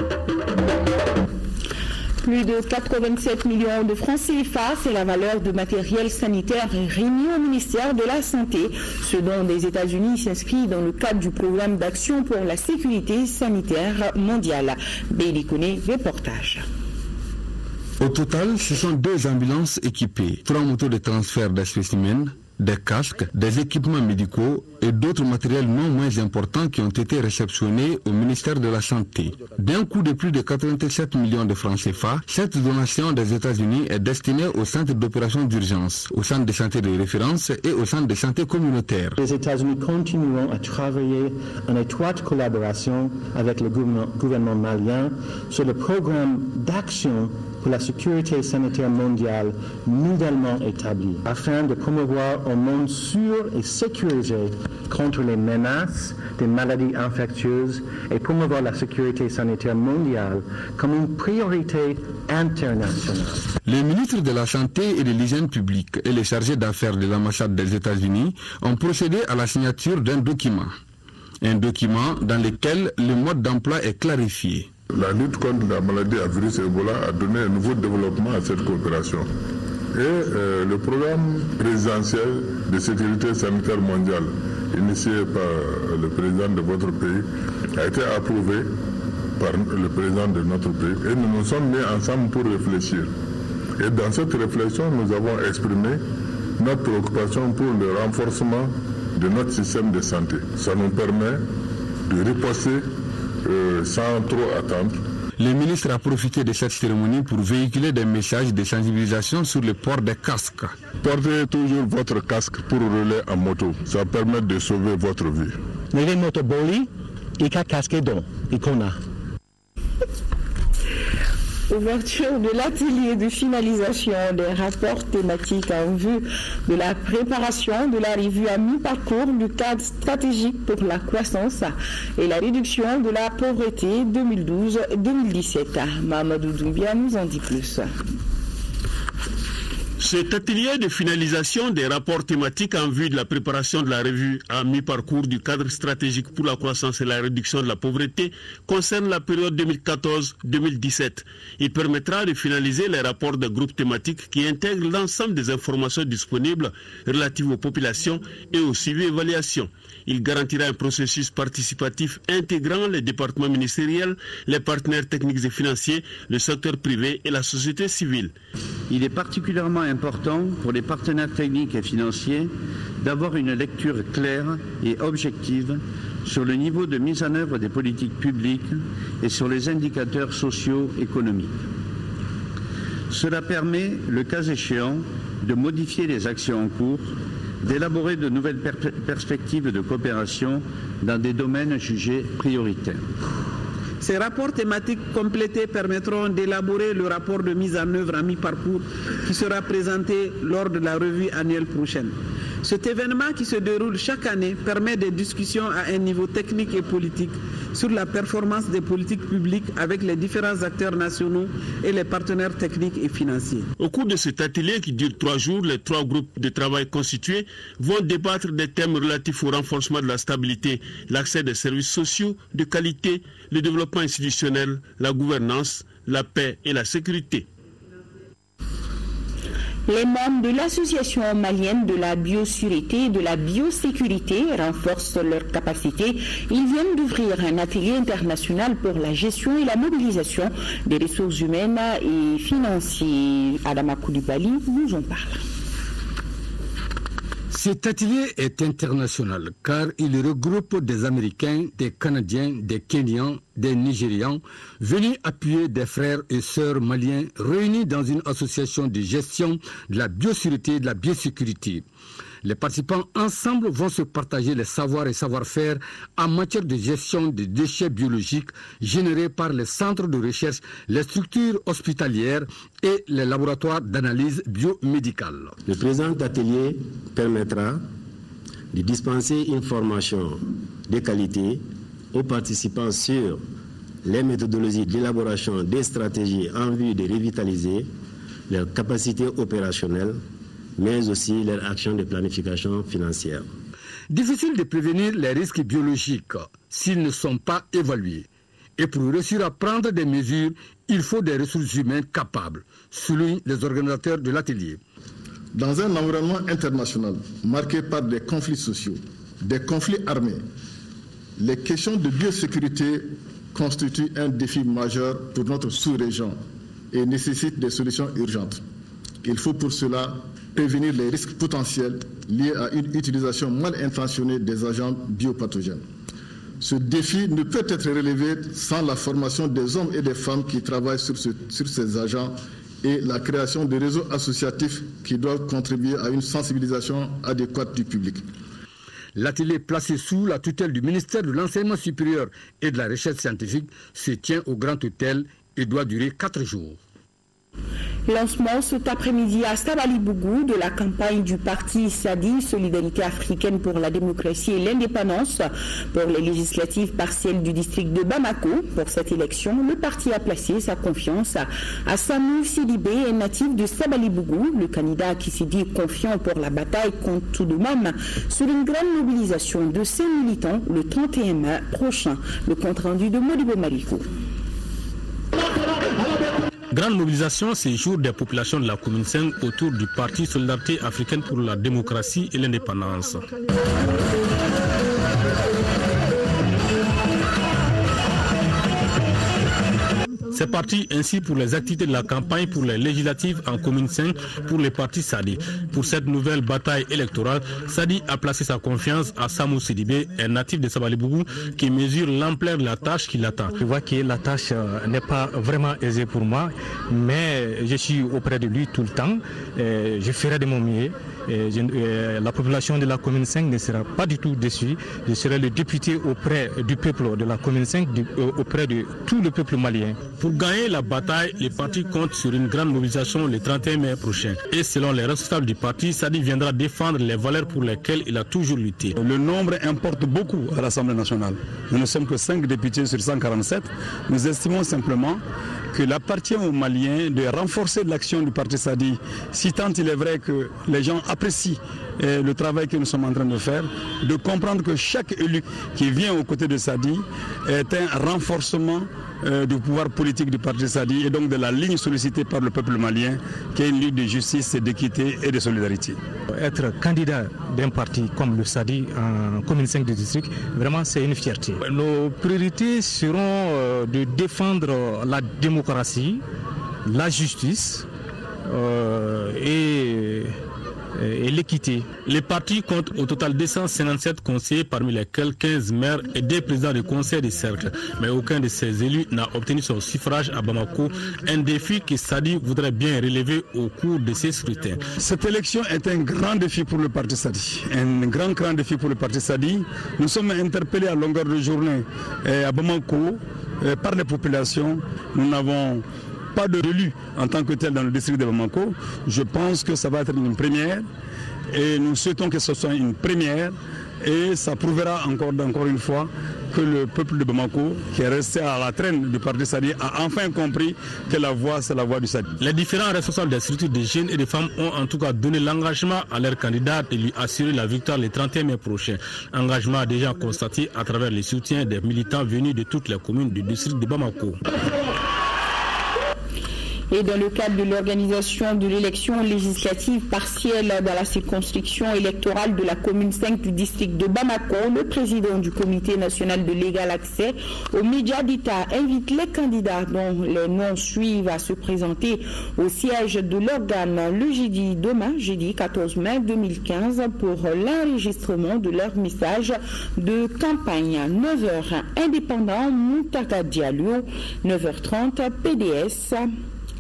Speaker 1: Plus de 87 millions de francs CFA, c'est la valeur de matériel sanitaire remis au ministère de la Santé. Ce don des États-Unis s'inscrit dans le cadre du programme d'action pour la sécurité sanitaire mondiale. Béli Kone, reportage.
Speaker 14: Au total, ce sont 2 ambulances équipées, 3 motos de transfert des spécimens, des casques, des équipements médicaux et d'autres matériels non moins importants qui ont été réceptionnés au ministère de la Santé. D'un coût de plus de 87 millions de francs CFA, cette donation des États-Unis est destinée au centre d'opération d'urgence, au centre de santé de référence et au centre de santé communautaire.
Speaker 15: Les États-Unis continueront à travailler en étroite collaboration avec le gouvernement malien sur le programme d'action pour la sécurité sanitaire mondiale nouvellement établi, afin de promouvoir un monde sûr et sécurisé contre les menaces des maladies infectieuses et promouvoir la sécurité sanitaire mondiale comme une priorité internationale.
Speaker 14: Les ministres de la Santé et de l'Hygiène publique et les chargés d'affaires de l'ambassade des États-Unis ont procédé à la signature d'un document. Un document dans lequel le mode d'emploi est clarifié.
Speaker 16: La lutte contre la maladie à virus Ebola a donné un nouveau développement à cette coopération. Et le programme présidentiel de sécurité sanitaire mondiale, initié par le président de votre pays, a été approuvé par le président de notre pays. Et nous nous sommes mis ensemble pour réfléchir. Et dans cette réflexion, nous avons exprimé notre préoccupation pour le renforcement de notre système de santé. Ça nous permet de riposter sans trop attendre.
Speaker 14: Le ministre a profité de cette cérémonie pour véhiculer des messages de sensibilisation sur le port des casques.
Speaker 16: Portez toujours votre casque pour rouler en moto. Ça permet de sauver votre vie.
Speaker 15: Ika Casquedon, Icona.
Speaker 1: Ouverture de l'atelier de finalisation des rapports thématiques en vue de la préparation de la revue à mi-parcours du cadre stratégique pour la croissance et la réduction de la pauvreté 2012-2017. Mamadou Doumbia nous en dit plus.
Speaker 17: Cet atelier de finalisation des rapports thématiques en vue de la préparation de la revue à mi-parcours du cadre stratégique pour la croissance et la réduction de la pauvreté concerne la période 2014-2017. Il permettra de finaliser les rapports de groupes thématiques qui intègrent l'ensemble des informations disponibles relatives aux populations et au suivi et évaluation. Il garantira un processus participatif intégrant les départements ministériels, les partenaires techniques et financiers, le secteur privé et la société civile.
Speaker 18: Il est particulièrement important pour les partenaires techniques et financiers d'avoir une lecture claire et objective sur le niveau de mise en œuvre des politiques publiques et sur les indicateurs socio-économiques. Cela permet, le cas échéant, de modifier les actions en cours, d'élaborer de nouvelles perspectives de coopération dans des domaines jugés prioritaires.
Speaker 19: Ces rapports thématiques complétés permettront d'élaborer le rapport de mise en œuvre à mi-parcours qui sera présenté lors de la revue annuelle prochaine. Cet événement qui se déroule chaque année permet des discussions à un niveau technique et politique sur la performance des politiques publiques avec les différents acteurs nationaux et les partenaires techniques et financiers.
Speaker 17: Au cours de cet atelier qui dure 3 jours, les 3 groupes de travail constitués vont débattre des thèmes relatifs au renforcement de la stabilité, l'accès des services sociaux de qualité, le développement institutionnel, la gouvernance, la paix et la sécurité.
Speaker 1: Les membres de l'Association malienne de la biosécurité et de la biosécurité renforcent leurs capacités. Ils viennent d'ouvrir un atelier international pour la gestion et la mobilisation des ressources humaines et financières. Adama Koulibaly nous en parle.
Speaker 20: Cet atelier est international car il regroupe des Américains, des Canadiens, des Kenyans, des Nigérians venus appuyer des frères et sœurs maliens réunis dans une association de gestion de la biosécurité et de la biosécurité. Les participants ensemble vont se partager les savoirs et savoir-faire en matière de gestion des déchets biologiques générés par les centres de recherche, les structures hospitalières et les laboratoires d'analyse biomédicale.
Speaker 21: Le présent atelier permettra de dispenser une formation de qualité aux participants sur les méthodologies d'élaboration des stratégies en vue de revitaliser leurs capacités opérationnelles, mais aussi leurs actions de planification financière.
Speaker 20: Difficile de prévenir les risques biologiques s'ils ne sont pas évalués. Et pour réussir à prendre des mesures, il faut des ressources humaines capables, soulignent les organisateurs de l'atelier.
Speaker 22: Dans un environnement international marqué par des conflits sociaux, des conflits armés, les questions de biosécurité constituent un défi majeur pour notre sous-région et nécessitent des solutions urgentes. Il faut pour cela prévenir les risques potentiels liés à une utilisation mal intentionnée des agents biopathogènes. Ce défi ne peut être relevé sans la formation des hommes et des femmes qui travaillent sur ces agents et la création de réseaux associatifs qui doivent contribuer à une sensibilisation adéquate du public.
Speaker 20: L'atelier placé sous la tutelle du ministère de l'Enseignement supérieur et de la Recherche scientifique se tient au Grand Hôtel et doit durer 4 jours.
Speaker 1: Lancement cet après-midi à Sabali-Bougou de la campagne du parti SADI, Solidarité africaine pour la démocratie et l'indépendance, pour les législatives partielles du district de Bamako. Pour cette élection, le parti a placé sa confiance à Samou Sidibé, un natif de Sabali-Bougou. Le candidat qui s'est dit confiant pour la bataille compte tout de même sur une grande mobilisation de ses militants le 31 mai prochain. Le compte-rendu de Modibo Mariko.
Speaker 2: Grande mobilisation ces jours des populations de la commune 5 autour du parti Solidarité africaine pour la démocratie et l'indépendance. C'est parti ainsi pour les activités de la campagne pour les législatives en commune 5 pour les partis SADI. Pour cette nouvelle bataille électorale, SADI a placé sa confiance à Samou Sidibé, un natif de Sabali-Bougou qui mesure l'ampleur de la tâche qui l'attend.
Speaker 23: Je vois que la tâche n'est pas vraiment aisée pour moi, mais je suis auprès de lui tout le temps. Je ferai de mon mieux la population de la commune 5 ne sera pas du tout déçue. Je serai le député auprès du peuple de la commune 5, auprès de tout le peuple malien.
Speaker 2: Pour gagner la bataille, les partis comptent sur une grande mobilisation le 31 mai prochain. Et selon les responsables du parti, Sadi viendra défendre les valeurs pour lesquelles il a toujours lutté.
Speaker 3: Le nombre importe beaucoup à l'Assemblée nationale. Nous ne sommes que 5 députés sur 147. Nous estimons simplement qu'il appartient aux Maliens de renforcer l'action du parti Sadi, si tant il est vrai que les gens apprécient le travail que nous sommes en train de faire, de comprendre que chaque élu qui vient aux côtés de Sadi est un renforcement du pouvoir politique du parti Sadi et donc de la ligne sollicitée par le peuple malien, qui est une ligne de justice, d'équité et de solidarité.
Speaker 23: Être candidat d'un parti comme le Sadi en commune 5 du district, vraiment c'est une fierté. Nos priorités seront de défendre la démocratie, la justice et l'équité.
Speaker 2: Les partis comptent au total 257 conseillers, parmi lesquels 15 maires et 2 présidents de conseil de cercle. Mais aucun de ces élus n'a obtenu son suffrage à Bamako, un défi que Sadi voudrait bien relever au cours de ces scrutins.
Speaker 3: Cette élection est un grand défi pour le parti Sadi. Un grand défi pour le parti Sadi. Nous sommes interpellés à longueur de journée à Bamako par les populations. Nous n'avons pas d'élu en tant que tel dans le district de Bamako. Je pense que ça va être une première et nous souhaitons que ce soit une première et ça prouvera encore une fois que le peuple de Bamako, qui est resté à la traîne du parti Sadi, a enfin compris que la voie, c'est la voie du Sadi.
Speaker 2: Les différents responsables des structures de jeunes et de femmes ont en tout cas donné l'engagement à leur candidat de lui assurer la victoire le 31 mai prochain. Engagement déjà constaté à travers le soutien des militants venus de toutes les communes du district de Bamako.
Speaker 1: Et dans le cadre de l'organisation de l'élection législative partielle dans la circonscription électorale de la commune 5 du district de Bamako, le président du comité national de l'égal accès aux médias d'État invite les candidats dont les noms suivent à se présenter au siège de l'organe le jeudi 14 mai 2015 pour l'enregistrement de leur message de campagne. 9h indépendant, Moutaka Diallo, 9h30 PDS.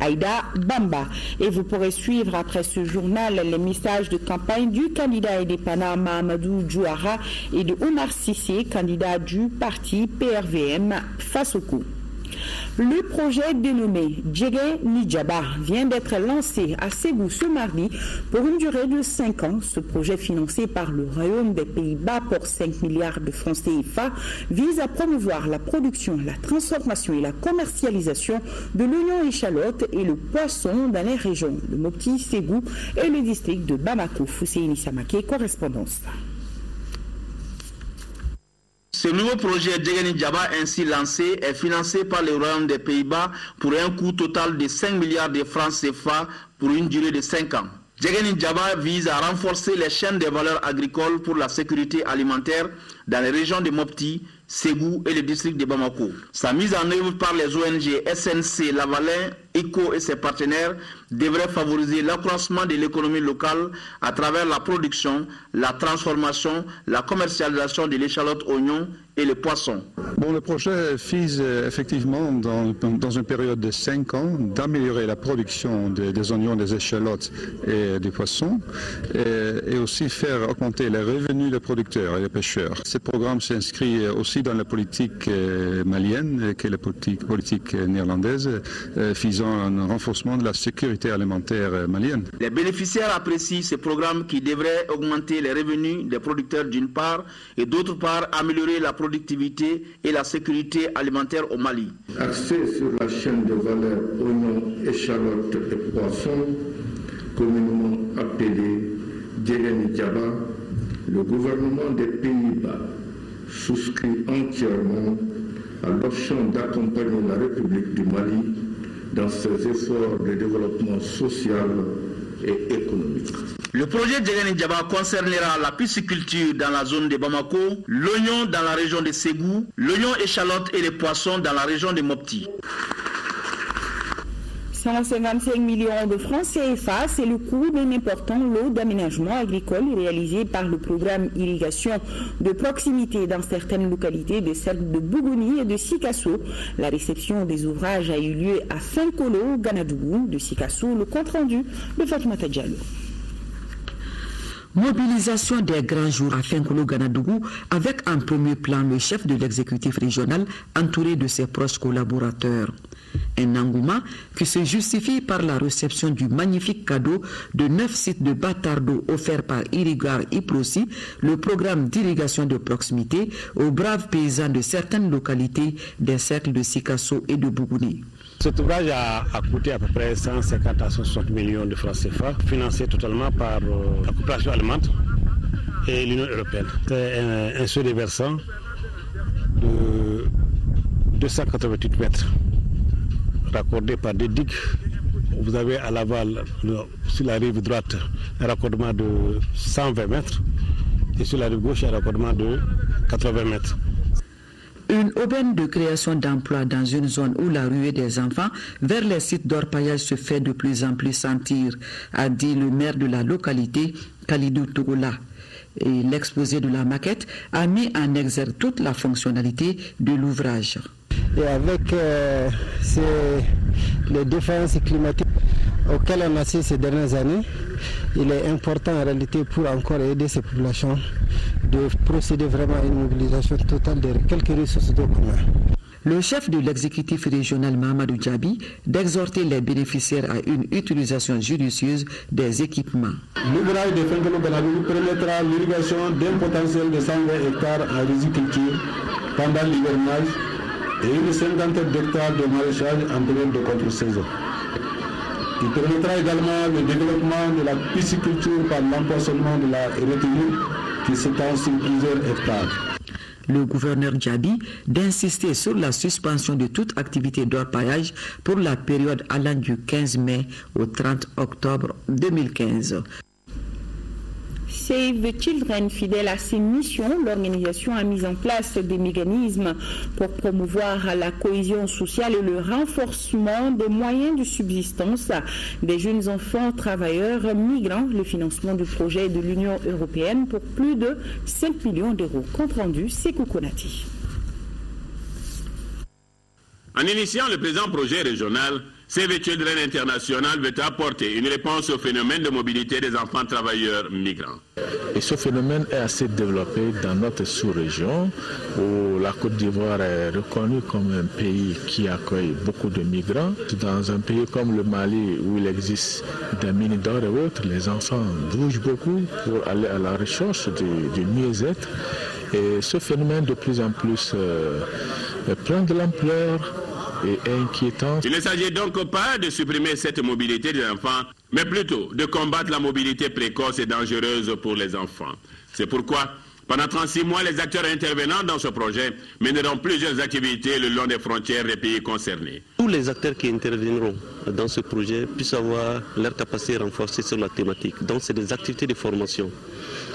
Speaker 1: Aïda Bamba. Et vous pourrez suivre après ce journal les messages de campagne du candidat indépendant Mahamadou Djouara et de Omar Sissé, candidat du parti PRVM Fasoko. Le projet dénommé Djege Nidjaba vient d'être lancé à Ségou ce mardi pour une durée de 5 ans. Ce projet financé par le Royaume des Pays-Bas pour 5 milliards de francs CFA vise à promouvoir la production, la transformation et la commercialisation de l'oignon échalote et le poisson dans les régions de Mopti, Ségou et le district de Bamako. Fousseini Samake, correspondance.
Speaker 4: Ce nouveau projet Djege Nidjaba ainsi lancé est financé par le Royaume des Pays-Bas pour un coût total de 5 milliards de francs CFA pour une durée de 5 ans. Djege Nidjaba vise à renforcer les chaînes des valeurs agricoles pour la sécurité alimentaire dans les régions de Mopti, Ségou et le district de Bamako. Sa mise en œuvre par les ONG SNC, Lavalin, ECO et ses partenaires devrait favoriser l'accroissement de l'économie locale à travers la production, la transformation, la commercialisation de l'échalote oignon et le poisson.
Speaker 6: Bon, le projet vise effectivement dans une période de 5 ans d'améliorer la production des oignons, des échalotes et des poissons et aussi faire augmenter les revenus des producteurs et des pêcheurs. Ce programme s'inscrit aussi dans la politique malienne, qui est la politique néerlandaise, visant un renforcement de la sécurité alimentaire malienne.
Speaker 4: Les bénéficiaires apprécient ce programme qui devrait augmenter les revenus des producteurs d'une part et d'autre part améliorer la productivité et la sécurité alimentaire au Mali.
Speaker 22: Axé sur la chaîne de valeur oignons, échalotes et poissons, communément appelé Djege Nidjaba, le gouvernement des Pays-Bas souscrit entièrement à l'option d'accompagner la République du Mali dans ses efforts de développement social et économique.
Speaker 4: Le projet Djege Nidjaba concernera la pisciculture dans la zone de Bamako, l'oignon dans la région de Ségou, l'oignon échalote et les poissons dans la région de Mopti.
Speaker 1: 155 millions de francs CFA, c'est le coût d'un important lot d'aménagement agricole réalisé par le programme irrigation de proximité dans certaines localités de celles de Bougouni et de Sikasso. La réception des ouvrages a eu lieu à Finkolo, Ganadougou, de Sikasso. Le compte rendu de Fatoumata Diallo.
Speaker 5: Mobilisation des grands jours à Fenkolo-Ganadougou avec en premier plan le chef de l'exécutif régional entouré de ses proches collaborateurs. Un engouement qui se justifie par la réception du magnifique cadeau de 9 sites de bâtards d'eau offerts par Irigar Iprosi, le programme d'irrigation de proximité aux braves paysans de certaines localités des cercles de Sikasso et de Bougouni.
Speaker 7: Cet ouvrage a coûté à peu près 150 à 160 millions de francs CFA, financé totalement par la coopération allemande et l'Union européenne. C'est un seau de versant de 288 mètres, raccordé par des digues. Vous avez à l'aval, sur la rive droite, un raccordement de 120 mètres et sur la rive gauche, un raccordement de 80 mètres.
Speaker 5: Une aubaine de création d'emplois dans une zone où la ruée des enfants vers les sites d'orpaillage se fait de plus en plus sentir, a dit le maire de la localité, Khalidou Tougoula. Et l'exposé de la maquette a mis en exergue toute la fonctionnalité de l'ouvrage.
Speaker 8: Et avec les différences climatiques auxquelles on assiste ces dernières années, il est important en réalité pour encore aider ces populations de procéder vraiment à une mobilisation totale de quelques ressources d'eau qu'on a.
Speaker 5: Le chef de l'exécutif régional Mahamadou Djabi d'exhorter les bénéficiaires à une utilisation judicieuse des équipements.
Speaker 12: L'ouvrage de Fenkolo-Ganadougou permettra l'irrigation d'un potentiel de 120 hectares en riziculture pendant l'hivernage et une cinquantaine d'hectares de maraîchage en période de contre-saison. Il permettra également le développement de la pisciculture par l'empoisonnement de la retenue qui s'étend sur plusieurs hectares.
Speaker 5: Le gouverneur Djabi d'insister sur la suspension de toute activité d'orpaillage pour la période allant du 15 mai au 30 octobre 2015.
Speaker 1: Save the Children, fidèle à ses missions, l'organisation a mis en place des mécanismes pour promouvoir la cohésion sociale et le renforcement des moyens de subsistance des jeunes enfants travailleurs migrants. Le financement du projet de l'Union européenne pour plus de 5 millions d'euros. Compte rendu, Sekou Konati.
Speaker 24: En initiant le présent projet régional, Save the Children International veut apporter une réponse au phénomène de mobilité des enfants travailleurs migrants.
Speaker 25: Et ce phénomène est assez développé dans notre sous-région où la Côte d'Ivoire est reconnue comme un pays qui accueille beaucoup de migrants. Dans un pays comme le Mali où il existe des mines d'or et autres, les enfants bougent beaucoup pour aller à la recherche du mieux-être. Et ce phénomène de plus en plus prend de l'ampleur et inquiétant.
Speaker 24: Il ne s'agit donc pas de supprimer cette mobilité des enfants, mais plutôt de combattre la mobilité précoce et dangereuse pour les enfants. C'est pourquoi, pendant 36 mois, les acteurs intervenant dans ce projet mèneront plusieurs activités le long des frontières des pays concernés.
Speaker 26: Tous les acteurs qui interviendront dans ce projet puissent avoir leur capacité renforcée sur la thématique. Donc c'est des activités de formation,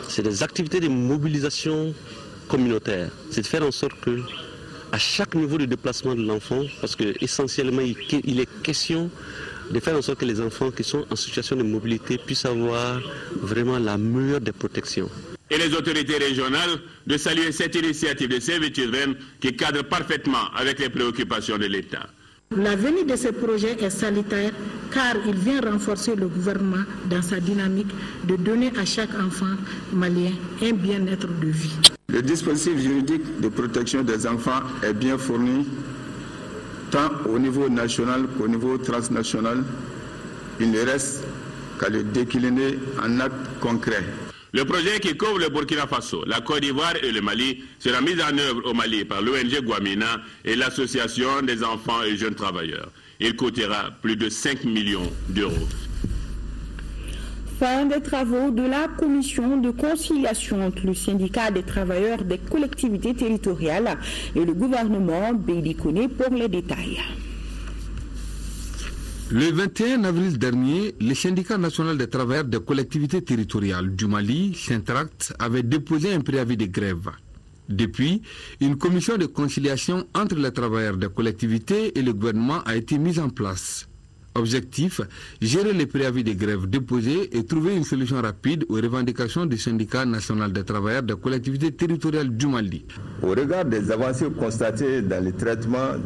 Speaker 26: c'est des activités de mobilisation communautaire. C'est de faire en sorte que à chaque niveau de déplacement de l'enfant, parce que essentiellement il est question de faire en sorte que les enfants qui sont en situation de mobilité puissent avoir vraiment la meilleure des protections.
Speaker 24: Et les autorités régionales de saluer cette initiative de Save the Children qui cadre parfaitement avec les préoccupations de l'État.
Speaker 27: La venue de ce projet est salutaire car il vient renforcer le gouvernement dans sa dynamique de donner à chaque enfant malien un bien-être de vie.
Speaker 28: Le dispositif juridique de protection des enfants est bien fourni tant au niveau national qu'au niveau transnational. Il ne reste qu'à le décliner en actes concrets.
Speaker 24: Le projet qui couvre le Burkina Faso, la Côte d'Ivoire et le Mali sera mis en œuvre au Mali par l'ONG Guamina et l'Association des enfants et jeunes travailleurs. Il coûtera plus de 5 millions d'euros.
Speaker 1: Fin des travaux de la commission de conciliation entre le syndicat des travailleurs des collectivités territoriales et le gouvernement. Béli Koné pour les détails.
Speaker 14: Le 21 avril dernier, le syndicat national des travailleurs des collectivités territoriales du Mali, Syntract, avait déposé un préavis de grève. Depuis, une commission de conciliation entre les travailleurs des collectivités et le gouvernement a été mise en place. Objectif, gérer les préavis de grève déposés et trouver une solution rapide aux revendications du syndicat national des travailleurs des collectivités territoriales du Mali.
Speaker 29: Au regard des avancées constatées dans le traitement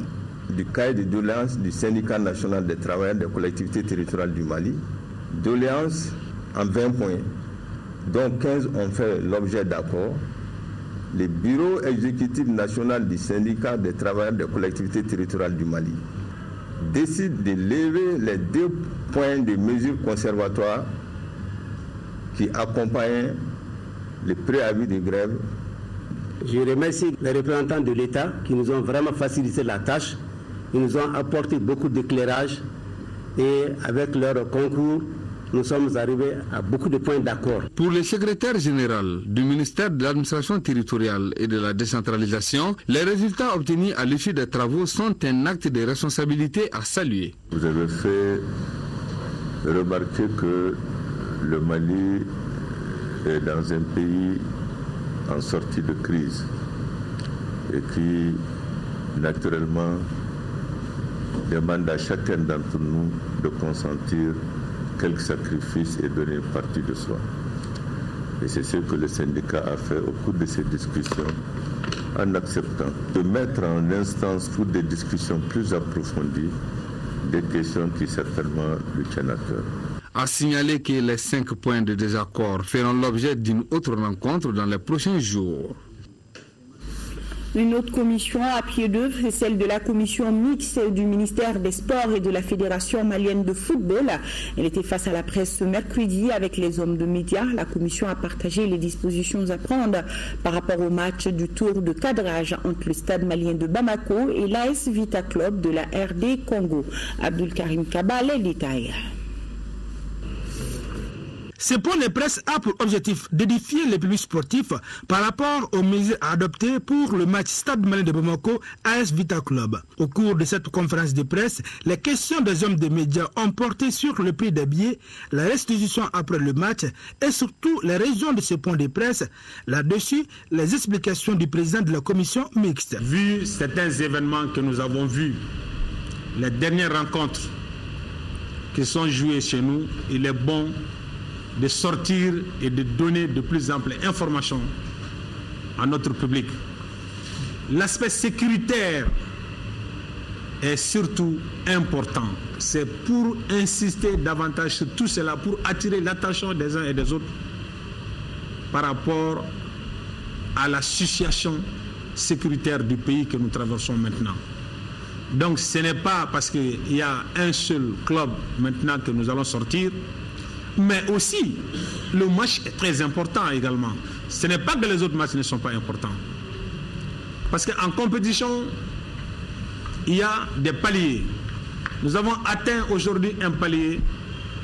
Speaker 29: du cahier de doléances du syndicat national des travailleurs des collectivités territoriales du Mali, doléances en 20 points, dont 15 ont fait l'objet d'accords, le bureau exécutif national du syndicat des travailleurs des collectivités territoriales du Mali décide de lever les 2 points de mesures conservatoires qui accompagnent le préavis de grève.
Speaker 21: Je remercie les représentants de l'État qui nous ont vraiment facilité la tâche. Ils nous ont apporté beaucoup d'éclairage et avec leur concours, nous sommes arrivés à beaucoup de points d'accord.
Speaker 14: Pour le secrétaire général du ministère de l'administration territoriale et de la décentralisation, les résultats obtenus à l'issue des travaux sont un acte de responsabilité à saluer.
Speaker 29: Vous avez fait remarquer que le Mali est dans un pays en sortie de crise et qui, naturellement, demande à chacun d'entre nous de consentir quelques sacrifices et donner une partie de soi. Et c'est ce que le syndicat a fait au cours de ces discussions, en acceptant de mettre en instance pour des discussions plus approfondies des questions qui certainement lui tiennent à cœur.
Speaker 14: A signaler que les 5 points de désaccord feront l'objet d'une autre rencontre dans les prochains jours.
Speaker 1: Une autre commission à pied d'œuvre, c'est celle de la commission mixte du ministère des Sports et de la Fédération malienne de football. Elle était face à la presse ce mercredi avec les hommes de médias. La commission a partagé les dispositions à prendre par rapport au match du tour de cadrage entre le stade malien de Bamako et l'AS Vita Club de la RD Congo. Abdul Karim Kaba, les détails.
Speaker 9: Ce point de presse a pour objectif d'édifier les publics sportifs par rapport aux mesures adoptées pour le match Stade Malien de Bamako AS Vita Club. Au cours de cette conférence de presse, les questions des hommes des médias ont porté sur le prix des billets, la restitution après le match et surtout les raisons de ce point de presse. Là-dessus, les explications du président de la commission mixte.
Speaker 10: Vu certains événements que nous avons vus, les dernières rencontres qui sont jouées chez nous, il est bon de sortir et de donner de plus amples informations à notre public. L'aspect sécuritaire est surtout important. C'est pour insister davantage sur tout cela, pour attirer l'attention des uns et des autres par rapport à la situation sécuritaire du pays que nous traversons maintenant. Donc ce n'est pas parce qu'il y a un seul club maintenant que nous allons sortir, mais aussi, le match est très important également. Ce n'est pas que les autres matchs ne sont pas importants. Parce qu'en compétition, il y a des paliers. Nous avons atteint aujourd'hui un palier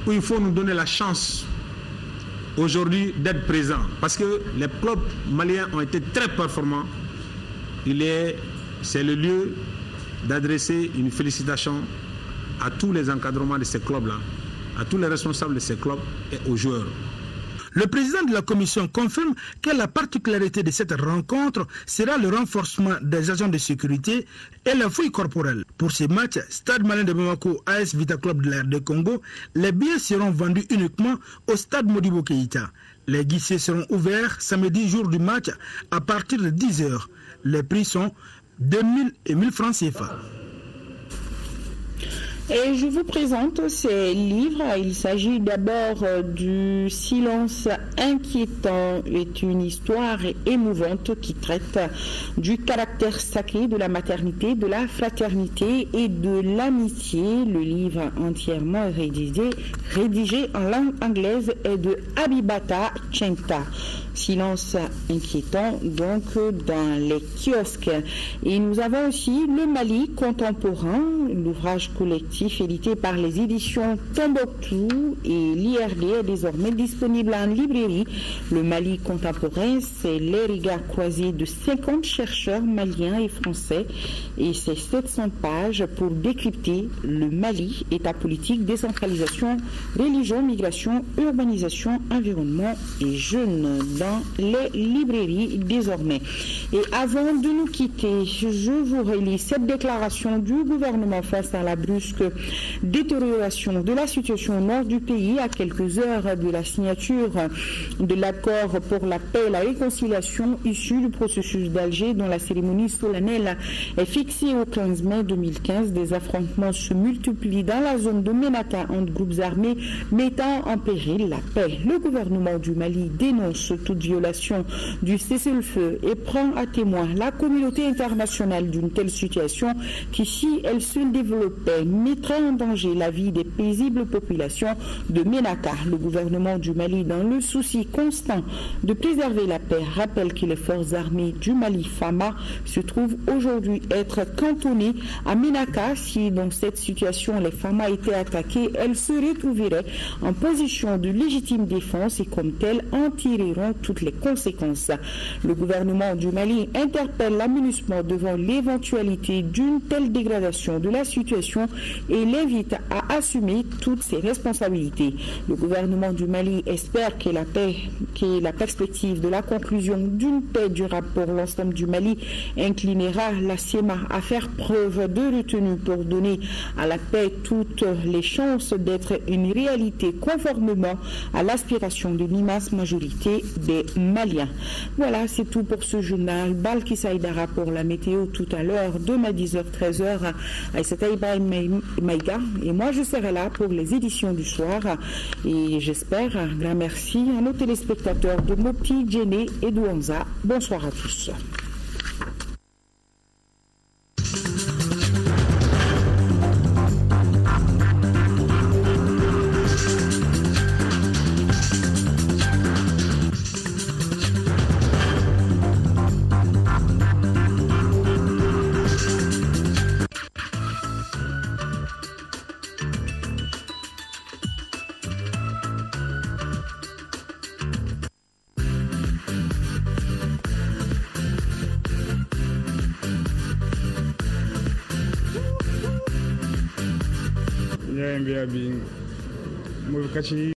Speaker 10: où il faut nous donner la chance aujourd'hui d'être présents. Parce que les clubs maliens ont été très performants. C'est le lieu d'adresser une félicitation à tous les encadrements de ces clubs-là, à tous les responsables de ces clubs et aux joueurs.
Speaker 9: Le président de la commission confirme que la particularité de cette rencontre sera le renforcement des agents de sécurité et la fouille corporelle. Pour ces matchs, Stade Malien de Bamako, AS Vita Club de la RD Congo, les billets seront vendus uniquement au stade Modibo Keïta. Les guichets seront ouverts samedi jour du match à partir de 10h. Les prix sont 2000 et 1000 francs CFA.
Speaker 1: Et je vous présente ces livres. Il s'agit d'abord du Silence inquiétant, est une histoire émouvante qui traite du caractère sacré de la maternité, de la fraternité et de l'amitié. Le livre entièrement rédigé en langue anglaise est de Abibata Chenta. Silence inquiétant donc dans les kiosques. Et nous avons aussi Le Mali contemporain, l'ouvrage collectif édité par les éditions Tombouctou et l'IRD est désormais disponible en librairie. Le Mali contemporain, c'est les regards croisés de 50 chercheurs maliens et français et c'est 700 pages pour décrypter le Mali, état politique, décentralisation, religion, migration, urbanisation, environnement et jeunes. dans les librairies désormais. Et avant de nous quitter, je vous relis cette déclaration du gouvernement face à la brusque détérioration de la situation au nord du pays à quelques heures de la signature de l'accord pour la paix et la réconciliation issu du processus d'Alger dont la cérémonie solennelle est fixée au 15 mai 2015. Des affrontements se multiplient dans la zone de Ménaka entre groupes armés mettant en péril la paix. Le gouvernement du Mali dénonce toute violation du cessez-le-feu et prend à témoin la communauté internationale d'une telle situation qui, si elle se développait, mettrait en danger la vie des paisibles populations de Ménaka. Le gouvernement du Mali, dans le souci constant de préserver la paix, rappelle que les forces armées du Mali, FAMA, se trouvent aujourd'hui être cantonnées à Ménaka. Si dans cette situation les FAMA étaient attaquées, elles se retrouveraient en position de légitime défense et comme telles en tireront toutes les conséquences. Le gouvernement du Mali interpelle la MINUSMA devant l'éventualité d'une telle dégradation de la situation et l'invite à assumer toutes ses responsabilités. Le gouvernement du Mali espère que la perspective de la conclusion d'une paix durable pour l'ensemble du Mali inclinera la CEMA à faire preuve de retenue pour donner à la paix toutes les chances d'être une réalité conformément à l'aspiration de l'immense majorité des Maliens. Voilà, c'est tout pour ce journal. Balki Saïdara pour la météo tout à l'heure, demain 10h-13h, Aïssata Ibrahim Maïga. Et moi, je serai là pour les éditions du soir. Et j'espère, un grand merci à nos téléspectateurs de Mopti, Djéné et Douanza. Bonsoir à tous.
Speaker 11: Bi